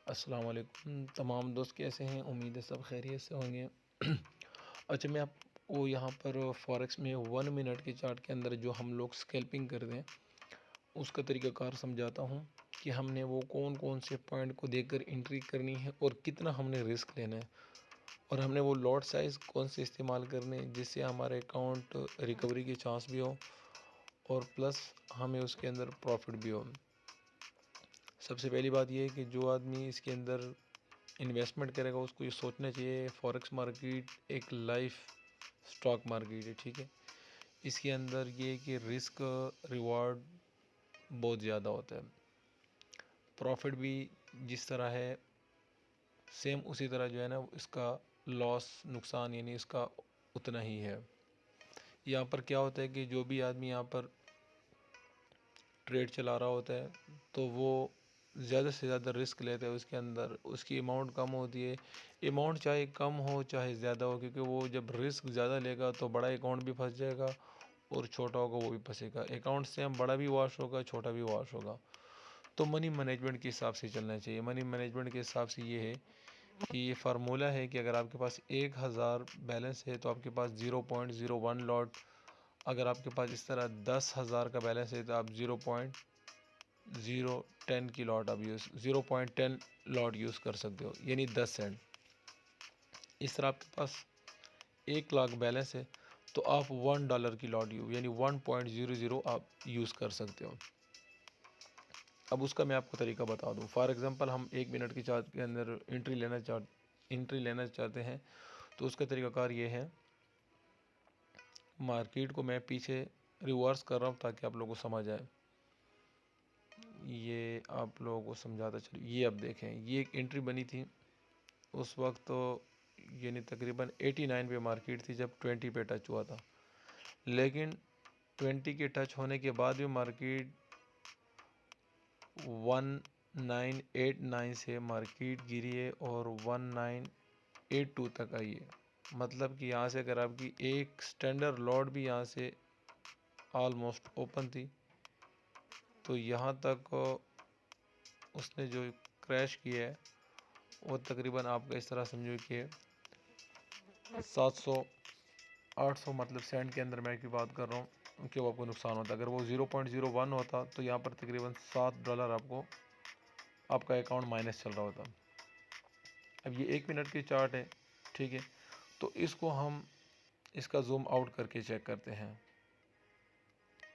अस्सलाम वालेकुम तमाम दोस्त, कैसे हैं? उम्मीद है सब खैरियत से होंगे। अच्छा, मैं आपको यहाँ पर फॉरेक्स में 1 मिनट के चार्ट के अंदर जो हम लोग स्कैल्पिंग करते हैं उसका तरीक़ाकार समझाता हूँ कि हमने वो कौन कौन से पॉइंट को देखकर एंट्री करनी है और कितना हमने रिस्क लेना है, और हमने वो लॉट साइज़ कौन से इस्तेमाल करने हैं जिससे हमारे अकाउंट रिकवरी के चांस भी हो और प्लस हमें उसके अंदर प्रॉफिट भी हो। सबसे पहली बात यह है कि जो आदमी इसके अंदर इन्वेस्टमेंट करेगा उसको ये सोचना चाहिए फॉरेक्स मार्केट एक लाइफ स्टॉक मार्केट है, ठीक है। इसके अंदर ये कि रिस्क रिवॉर्ड बहुत ज़्यादा होता है, प्रॉफिट भी जिस तरह है सेम उसी तरह जो है ना इसका लॉस नुकसान यानी इसका उतना ही है। यहाँ पर क्या होता है कि जो भी आदमी यहाँ पर ट्रेड चला रहा होता है तो वो ज़्यादा से ज़्यादा रिस्क लेते हैं, उसके अंदर उसकी अमाउंट कम होती है। अमाउंट चाहे कम हो चाहे ज़्यादा हो, क्योंकि वो जब रिस्क ज़्यादा लेगा तो बड़ा अकाउंट भी फंस जाएगा और छोटा होगा वो भी फंसेगा। अकाउंट से हम बड़ा भी वॉश होगा छोटा भी वॉश होगा। तो मनी मैनेजमेंट के हिसाब से चलना चाहिए। मनी मैनेजमेंट के हिसाब से ये है कि ये फार्मूला है कि अगर आपके पास 1000 बैलेंस है तो आपके पास 0.01 लॉट, अगर आपके पास इस तरह 10,000 का बैलेंस है तो आप 0.010 की लॉट आप 0.10 लॉट यूज़ कर सकते हो, यानी 10 सेंट। इस तरह आपके पास 1 लाख बैलेंस है तो आप $1 की लॉट यानी 1.00 आप यूज़ कर सकते हो। अब उसका मैं आपको तरीका बता दूं। फॉर एग्ज़ाम्पल हम 1 मिनट की चार्ट के अंदर एंट्री लेना चाहते हैं तो उसका तरीकाकार ये है। मार्केट को मैं पीछे रिवर्स कर रहा हूँ ताकि आप लोगों को समझ आए। ये आप लोगों को समझाता चलिए। ये अब देखें, ये एक एंट्री बनी थी उस वक्त तो यानी तकरीबन 89 पे मार्केट थी जब 20 पे टच हुआ था, लेकिन 20 के टच होने के बाद भी मार्केट 1989 से मार्केट गिरी है और 1982 तक आई है। मतलब कि यहाँ से अगर आपकी एक स्टैंडर्ड लॉट भी यहाँ से ऑलमोस्ट ओपन थी तो यहाँ तक उसने जो क्रैश किया है वो तकरीबन आपका इस तरह समझो कि 700-800 मतलब सेंट के अंदर मैं की बात कर रहा हूँ कि वो आपको नुकसान होता है। अगर वो 0.01 होता तो यहाँ पर तकरीबन $7 आपको आपका अकाउंट माइनस चल रहा होता। अब ये 1 मिनट की चार्ट है, ठीक है। तो इसको हम इसका जूम आउट करके चेक करते हैं।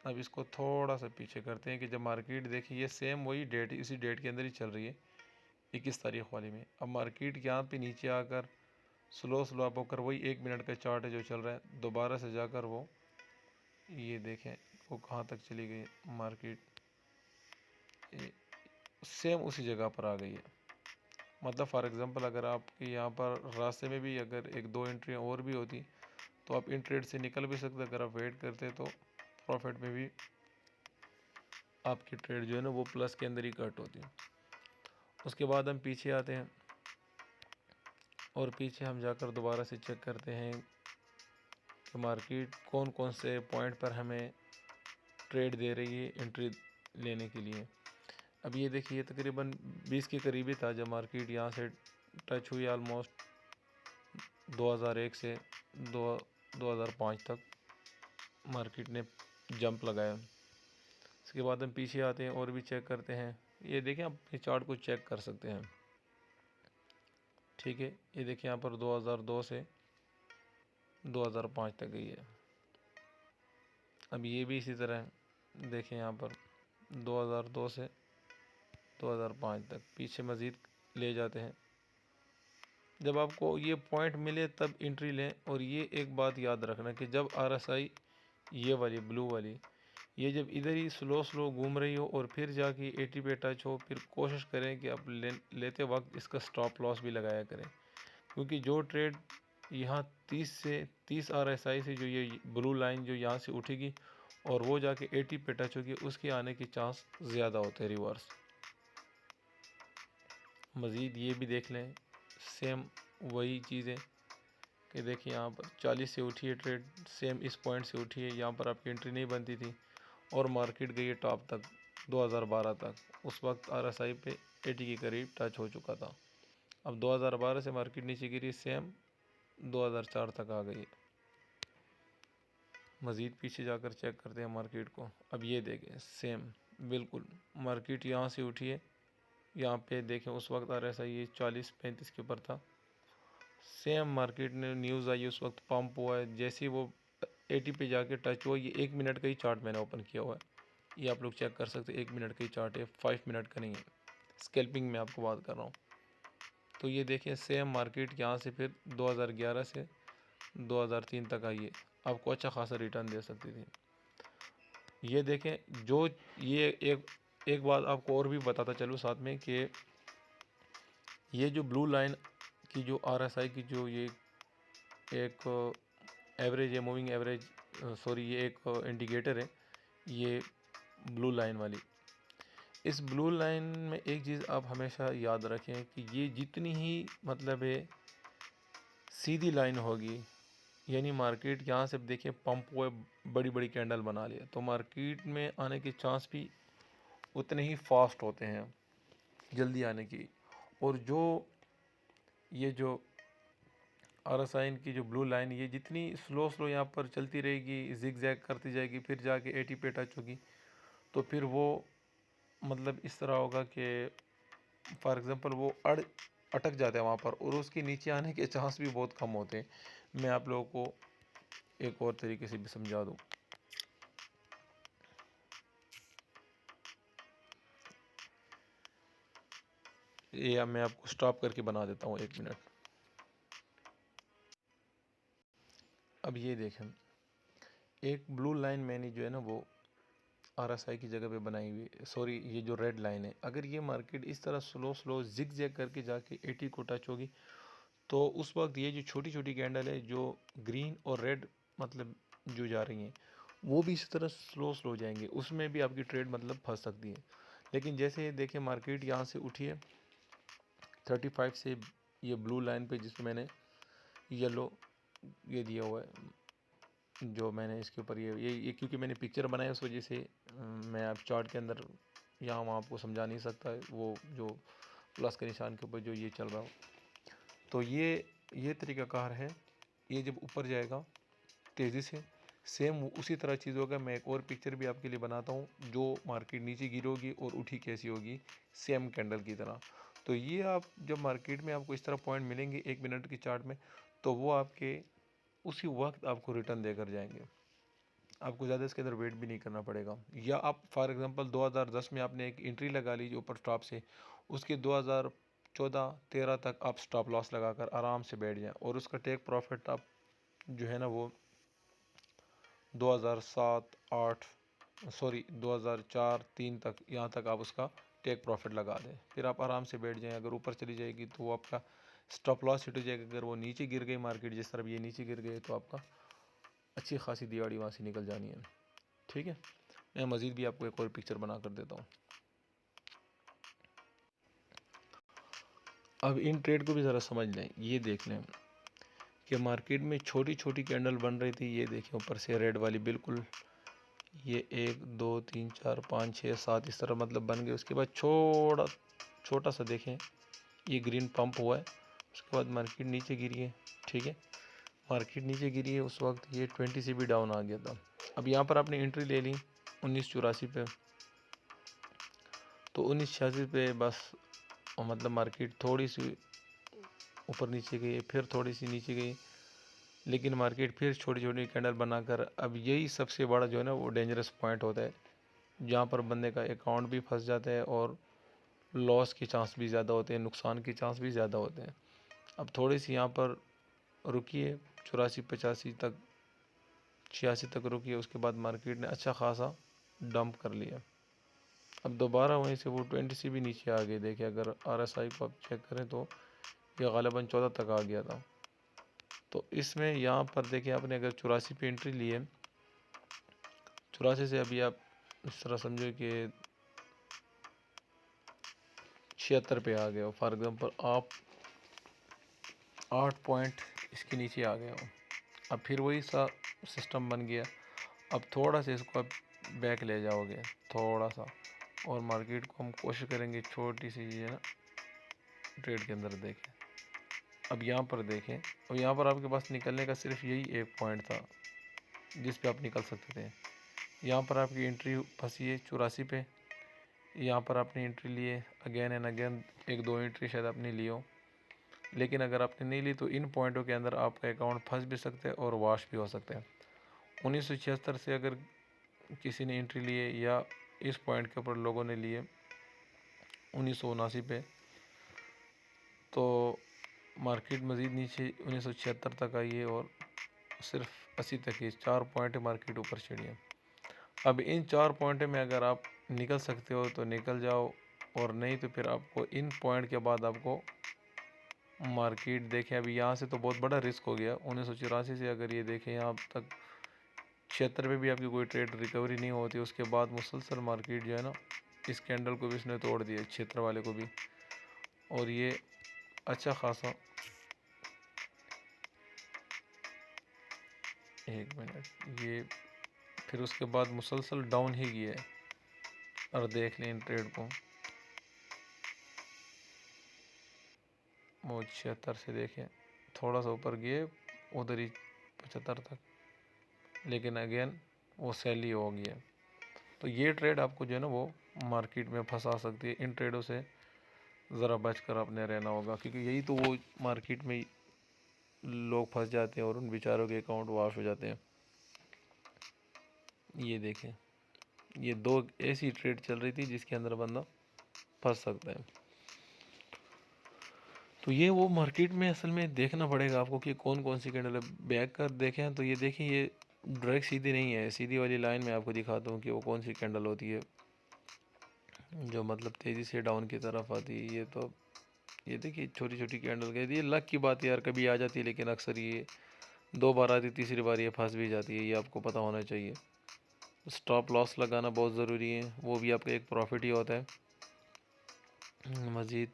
अब इसको थोड़ा सा पीछे करते हैं कि जब मार्केट देखिए ये सेम वही डेट इसी डेट के अंदर ही चल रही है 21 तारीख वाली में। अब मार्केट यहाँ पे नीचे आकर स्लो अप होकर वही 1 मिनट का चार्ट है जो चल रहा है, दोबारा से जाकर वो ये देखें वो कहाँ तक चली गई मार्केट, सेम उसी जगह पर आ गई है। मतलब फॉर एग्ज़ाम्पल अगर आपके यहाँ पर रास्ते में भी अगर 1-2 एंट्रियाँ और भी होती तो आप इन ट्रेड से निकल भी सकते। अगर आप वेट करते तो प्रॉफिट में भी आपकी ट्रेड जो है ना वो प्लस के अंदर ही कट होती है। उसके बाद हम पीछे आते हैं और पीछे हम जाकर दोबारा से चेक करते हैं कि मार्केट कौन कौन से पॉइंट पर हमें ट्रेड दे रही है एंट्री लेने के लिए। अब ये देखिए तकरीबन 20 के करीब ही था जब मार्केट यहाँ से टच हुई। ऑलमोस्ट 2001 से 2005 तक मार्केट ने जंप लगाया। इसके बाद हम पीछे आते हैं और भी चेक करते हैं। ये देखें, आप इस चार्ट को चेक कर सकते हैं, ठीक है। ये देखिए यहाँ पर 2002 से 2005 तक गई है। अब ये भी इसी तरह देखें, यहाँ पर 2002 से 2005 तक पीछे मज़ीद ले जाते हैं। जब आपको ये पॉइंट मिले तब एंट्री लें। और ये एक बात याद रखना कि जब RSI ये वाली ब्लू वाली ये जब इधर ही स्लो घूम रही हो और फिर जाके 80 पे टच हो, फिर कोशिश करें कि आप लेते वक्त इसका स्टॉप लॉस भी लगाया करें, क्योंकि जो ट्रेड यहाँ 30 RSI से जो ये ब्लू लाइन जो यहाँ से उठेगी और वो जाके 80 पे टच होगी उसके आने के चांस ज़्यादा होते हैं रिवर्स। मज़ीद ये भी देख लें, सेम वही चीज़ें कि देखिए यहाँ पर 40 से उठी है ट्रेड, सेम इस पॉइंट से उठी है। यहाँ पर आपकी एंट्री नहीं बनती थी और मार्केट गई है टॉप तक 2012 तक। उस वक्त RSI पे 80 के करीब टच हो चुका था। अब 2012 से मार्केट नीचे गिरी, सेम 2004 तक आ गई। मज़ीद पीछे जाकर चेक करते हैं मार्केट को। अब ये देखें सेम बिल्कुल मार्केट यहाँ से उठी है, यहाँ पे देखें उस वक्त RSI ये 40-35 के ऊपर था। सेम मार्केट ने न्यूज़ आई उस वक्त पंप हुआ है, जैसे ही वो 80 पे जाके टच हुआ, ये 1 मिनट का ही चार्ट मैंने ओपन किया हुआ है, ये आप लोग चेक कर सकते हैं। 1 मिनट का ही चार्ट है, 5 मिनट का नहीं है, स्कैल्पिंग में आपको बात कर रहा हूँ। तो ये देखें सेम मार्केट यहाँ से फिर 2011 से 2003 तक आई है, आपको अच्छा खासा रिटर्न दे सकती थी। ये देखें जो ये एक बात आपको और भी बताता चलूँ साथ में कि ये जो ब्लू लाइन की जो RSI की जो ये एक एवरेज है, मूविंग एवरेज, सॉरी ये एक इंडिकेटर है, ये ब्लू लाइन वाली। इस ब्लू लाइन में एक चीज़ आप हमेशा याद रखें कि ये जितनी ही मतलब है सीधी लाइन होगी, यानी मार्केट यहाँ से देखिए पंप हुए, बड़ी बड़ी कैंडल बना लिया, तो मार्केट में आने के चांस भी उतने ही फास्ट होते हैं, जल्दी आने की। और जो ये जो RSI की जो ब्लू लाइन, ये जितनी स्लो स्लो यहाँ पर चलती रहेगी, जिग जैग करती जाएगी, फिर जाके 80 पे टच होगी, तो फिर वो मतलब इस तरह होगा कि फॉर एग्ज़ाम्पल वो अटक जाता है वहाँ पर, और उसके नीचे आने के चांस भी बहुत कम होते हैं। मैं आप लोगों को एक और तरीके से भी समझा दूँ। ये मैं आपको स्टॉप करके बना देता हूँ 1 मिनट। अब ये देखें एक ब्लू लाइन मैंने जो है ना वो RSI की जगह पे बनाई हुई, सॉरी ये जो रेड लाइन है, अगर ये मार्केट इस तरह स्लो स्लो जिग जैग करके जाके 80 को टच होगी, तो उस वक्त ये जो छोटी छोटी कैंडल है जो ग्रीन और रेड मतलब जो जा रही हैं, वो भी इसी तरह स्लो स्लो जाएंगे, उसमें भी आपकी ट्रेड मतलब फंस सकती है। लेकिन जैसे देखिए मार्केट यहाँ से उठी है 35 से, ये ब्लू लाइन पे जिसमें मैंने येलो ये दिया हुआ है, जो मैंने इसके ऊपर ये क्योंकि मैंने पिक्चर बनाया उस वजह से मैं अब चार्ट के अंदर यहाँ वहाँ आपको समझा नहीं सकता है, वो जो प्लस के निशान के ऊपर जो ये चल रहा हो। तो ये तरीक़ाकार है। ये जब ऊपर जाएगा तेज़ी से, सेम उसी तरह चीज़ होगा। मैं एक और पिक्चर भी आपके लिए बनाता हूँ जो मार्केट नीचे गिरोगी और उठी कैसी होगी, सेम कैंडल की तरह। तो ये आप जब मार्केट में आपको इस तरह पॉइंट मिलेंगे 1 मिनट की चार्ट में, तो वो आपके उसी वक्त आपको रिटर्न देकर जाएंगे, आपको ज़्यादा इसके अंदर वेट भी नहीं करना पड़ेगा। या आप फॉर एग्ज़ाम्पल 2010 में आपने एक एंट्री लगा लीजिए ऊपर टॉप से, उसके 2014-13 तक आप स्टॉप लॉस लगाकर आराम से बैठ जाएं, और उसका टेक प्रॉफिट आप जो है ना वो 2007-8 सॉरी 2004-3 तक, यहाँ तक आप उसका टेक प्रॉफिट लगा दें, फिर आप आराम से बैठ जाएं। अगर ऊपर चली जाएगी तो वो आपका स्टॉप लॉस हिट हो जाएगा। अगर वो नीचे गिर गई मार्केट, जिस तरह ये नीचे गिर गए, तो आपका अच्छी खासी दिहाड़ी वहाँ से निकल जानी है। ठीक है, मैं मज़ीद भी आपको एक और पिक्चर बना कर देता हूँ। अब इन ट्रेड को भी ज़रा समझ लें। ये देख लें कि मार्केट में छोटी छोटी कैंडल बन रही थी, ये देखें ऊपर से रेड वाली बिल्कुल, ये 1 2 3 4 5 6 7 इस तरह मतलब बन गए। उसके बाद छोटा सा देखें ये ग्रीन पंप हुआ है, उसके बाद मार्केट नीचे गिरी है। ठीक है, मार्केट नीचे गिरी है, उस वक्त ये 20 से भी डाउन आ गया था। अब यहाँ पर आपने एंट्री ले ली 1984 पे, तो 1986 पे बस मतलब मार्केट थोड़ी सी ऊपर नीचे गई, फिर थोड़ी सी नीचे गई, लेकिन मार्केट फिर छोटी छोटी कैंडल बनाकर, अब यही सबसे बड़ा जो है ना वो डेंजरस पॉइंट होता है, जहाँ पर बंदे का अकाउंट भी फंस जाता है और लॉस के चांस भी ज़्यादा होते हैं, नुकसान के चांस भी ज़्यादा होते हैं। अब थोड़ी सी यहाँ पर रुकिए 84-85 तक, 86 तक रुकिए, उसके बाद मार्केट ने अच्छा खासा डंप कर लिया। अब दोबारा वहीं से वो 20 से भी नीचे आ गए। देखिए अगर RSI को आप चेक करें तो ये गालिबन 14 तक आ गया था। तो इसमें यहाँ पर देखिए आपने अगर 84 पे एंट्री ली है, 84 से अभी आप इस तरह समझो कि 76 पे आ गए हो। फॉर एग्ज़ाम्पल आप 8 पॉइंट इसके नीचे आ गए हो। अब फिर वही सा सिस्टम बन गया। अब थोड़ा सा इसको आप बैक ले जाओगे, थोड़ा सा और मार्केट को हम कोशिश करेंगे छोटी सी ये ना ट्रेड के अंदर देखें। अब यहाँ पर देखें, अब यहाँ पर आपके पास निकलने का सिर्फ यही एक पॉइंट था जिस पे आप निकल सकते थे। यहाँ पर आपकी एंट्री फंसी है 84 पे। यहाँ पर आपने एंट्री लिए अगेन एंड अगेन, एक दो एंट्री शायद आपने ली हो, लेकिन अगर आपने नहीं ली तो इन पॉइंटों के अंदर आपका अकाउंट फंस भी सकता है और वॉश भी हो सकता है। 1976 से अगर किसी ने एंट्री लिए या इस पॉइंट के ऊपर लोगों ने लिए 1979 पे, तो मार्केट मज़ीद नीचे 1976 तक आई है और सिर्फ 80 तक ही 4 पॉइंट मार्केट ऊपर चढ़ी है। अब इन 4 पॉइंट में अगर आप निकल सकते हो तो निकल जाओ, और नहीं तो फिर आपको इन पॉइंट के बाद आपको मार्केट देखें। अभी यहाँ से तो बहुत बड़ा रिस्क हो गया। 1984 से अगर ये देखें यहाँ तक 76 पे भी आपकी कोई ट्रेड रिकवरी नहीं होती, उसके बाद मुसलसल मार्केट जो है ना, इस कैंडल को भी इसने तोड़ दिया 76 वाले को भी, और ये अच्छा खासा, एक मिनट, ये फिर उसके बाद मुसलसल डाउन ही गया है। और देख लें इन ट्रेड को, वो 76 से देखें थोड़ा सा ऊपर गए उधर ही 75 तक, लेकिन अगेन वो सेल ही हो गया। तो ये ट्रेड आपको जो है ना वो मार्केट में फंसा सकती है। इन ट्रेडों से ज़रा बच कर आपने रहना होगा, क्योंकि यही तो वो मार्केट में लोग फंस जाते हैं और उन बेचारों के अकाउंट वॉश हो जाते हैं। ये देखें, ये दो ऐसी ट्रेड चल रही थी जिसके अंदर बंदा फंस सकता है। तो ये वो मार्केट में असल में देखना पड़ेगा आपको कि कौन कौन सी कैंडल है। बैक कर देखें तो ये देखें, ये डायरेक्ट सीधी नहीं है, सीधी वाली लाइन में आपको दिखाता हूँ कि वो कौन सी कैंडल होती है जो मतलब तेज़ी से डाउन की तरफ आती है। ये तो ये देखिए छोटी छोटी कैंडल गई, ये लक की बात है यार, कभी आ जाती है, लेकिन अक्सर ये 2 बार आती, तीसरी बार ये फंस भी जाती है। ये आपको पता होना चाहिए। स्टॉप लॉस लगाना बहुत ज़रूरी है, वो भी आपका एक प्रॉफिट ही होता है। मज़ीद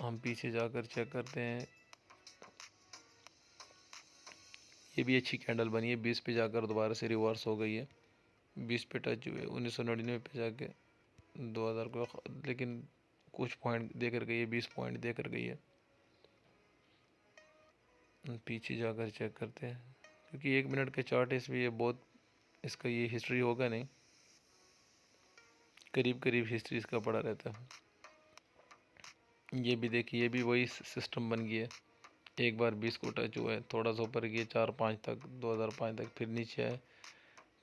हम पीछे जाकर चेक करते हैं, ये भी अच्छी कैंडल बनी है। 20 पे जाकर दोबारा से रिवर्स हो गई है, 20 पे टच हुए 1999 पे जाके 2000 को, लेकिन कुछ पॉइंट देकर गई है, 20 पॉइंट देकर गई है। पीछे जाकर चेक करते हैं, क्योंकि 1 मिनट के चार्ट इसमें ये बहुत, इसका ये हिस्ट्री होगा नहीं, करीब करीब हिस्ट्री इसका पड़ा रहता है। ये भी देखिए, ये भी वही सिस्टम बन गया है। एक बार 20 को टच हुआ है, थोड़ा सा ऊपर गया 4-5 तक, 2005 तक, फिर नीचे आए,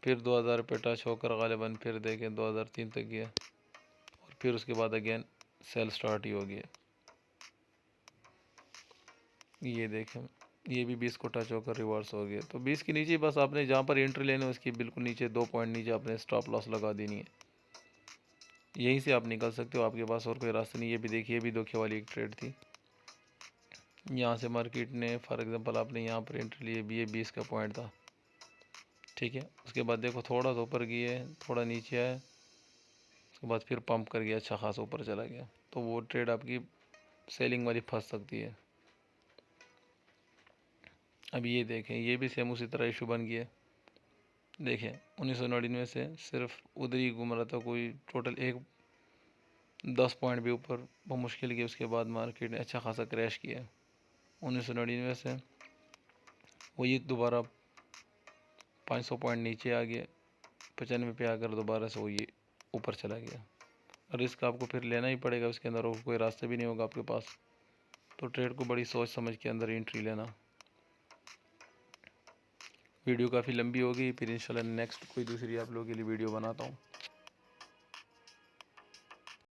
फिर 2000 पे टच होकर गालिबन फिर देखें 2003 तक गया, और फिर उसके बाद अगेन सेल स्टार्ट ही हो गया। ये देखें, ये भी 20 को टच होकर रिवर्स हो गया। तो 20 के नीचे बस आपने जहाँ पर एंट्री लेनी है उसकी बिल्कुल नीचे 2 पॉइंट नीचे आपने स्टॉप लॉस लगा देनी है, यहीं से आप निकल सकते हो, आपके पास और कोई रास्ता नहीं। ये भी देखिए, ये भी धोखे वाली एक ट्रेड थी। यहाँ से मार्केट ने फॉर एग्जांपल आपने यहाँ पर एंट्री ली, भी ये 20 का पॉइंट था, ठीक है। उसके बाद देखो थोड़ा सा ऊपर गया, थोड़ा नीचे आया, उसके बाद फिर पंप कर गया, अच्छा खासा ऊपर चला गया। तो वो ट्रेड आपकी सेलिंग वाली फंस सकती है। अब ये देखें, ये भी सेम उसी तरह इशू बन गया। देखें 1999 से सिर्फ उधर ही घूम रहा था, कोई टोटल 10 पॉइंट भी ऊपर वो मुश्किल की। उसके बाद मार्केट ने अच्छा खासा क्रैश किया 1999 से, वो ये दोबारा 500 पॉइंट नीचे आ गया, 95 पे आकर दोबारा से वो ये ऊपर चला गया। रिस्क आपको फिर लेना ही पड़ेगा, उसके अंदर और कोई रास्ता भी नहीं होगा आपके पास। तो ट्रेड को बड़ी सोच समझ के अंदर एंट्री लेना। वीडियो काफ़ी लंबी हो गई, फिर इंशाल्लाह नेक्स्ट कोई दूसरी आप लोगों के लिए वीडियो बनाता हूँ।